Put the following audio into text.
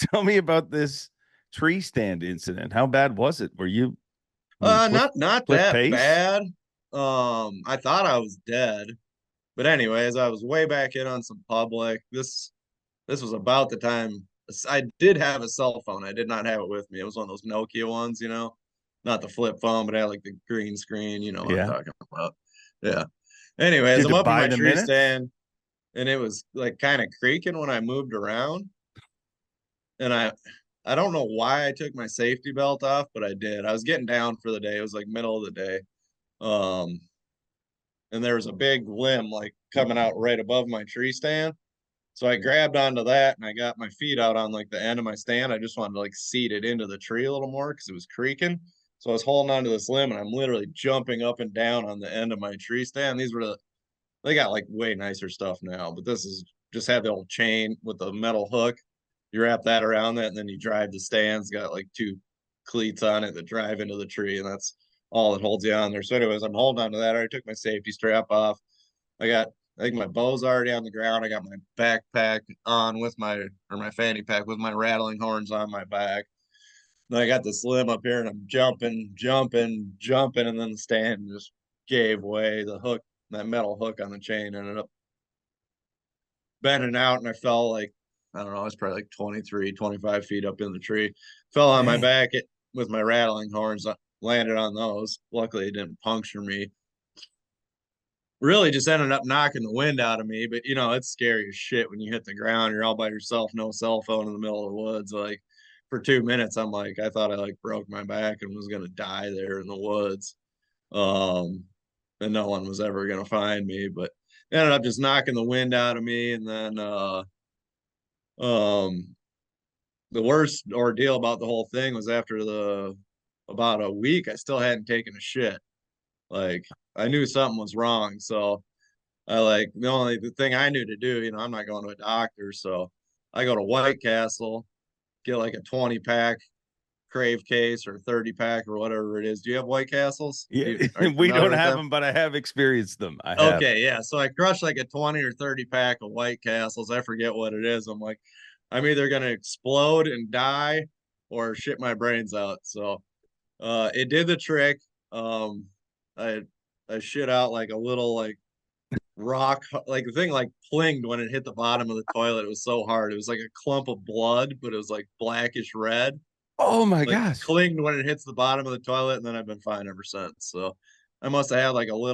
tell me about this tree stand incident. How bad was it? Were you, I mean, Not cliff that pace? bad. I thought I was dead, but anyways, I was way back in on some public. This was about the time I did have a cell phone. I did not have it with me. It was one of those Nokia ones, not the flip phone, but it had like the green screen. You know what I'm Yeah. talking about? Yeah. Anyways, Did I'm it up in buy my the tree minutes? stand, and it was like kind of creaking when I moved around, and I don't know why I took my safety belt off, but I did. I was getting down for the day. It was like middle of the day. Um, and there was a big limb like coming out right above my tree stand. So I grabbed onto that and I got my feet out on like the end of my stand. I just wanted to like seat it into the tree a little more because it was creaking. So I was holding onto this limb and I'm literally jumping up and down on the end of my tree stand. They got like way nicer stuff now, but this is just had the old chain with the metal hook. You wrap that around that and then you drive the stands, got like two cleats on it that drive into the tree, and that's all that holds you on there. So, anyways, I'm holding on to that. I already took my safety strap off. I got I think my bow's already on the ground. I got my backpack on with my fanny pack with my rattling horns on my back. Then I got this limb up here and I'm jumping, and then the stand just gave way. The hook, that metal hook on the chain ended up bending out and I fell like, I don't know, I was probably like 23, 25 feet up in the tree. Fell on my Dang. back with my rattling horns, landed on those. Luckily, it didn't puncture me. Really just ended up knocking the wind out of me. But it's scary as shit when you hit the ground. You're all by yourself, no cell phone in the middle of the woods. Like for 2 minutes, I thought I like broke my back and was gonna die there in the woods. Um, and no one was ever gonna find me. But ended up just knocking the wind out of me. And then um, the worst ordeal about the whole thing was after the about a week, I still hadn't taken a shit. Like I knew something was wrong, so the thing I knew to do, I'm not going to a doctor, so I go to White Castle, get like a 20 pack Crave case or 30 pack or whatever it is. Do you have White Castles? Yeah, Are you we familiar don't with have them? them, but I have experienced them. I have. Okay, yeah. So I crushed like a 20 or 30 pack of White Castles. I forget what it is. I'm like, I'm either gonna explode and die or shit my brains out. So it did the trick. Um I I shit out like a little like rock, like the thing like plinged when it hit the bottom of the toilet. It was so hard. It was like a clump of blood, but it was like blackish red. Oh my Like gosh. clinged when it hits the bottom of the toilet, and then I've been fine ever since. So I must have had like a little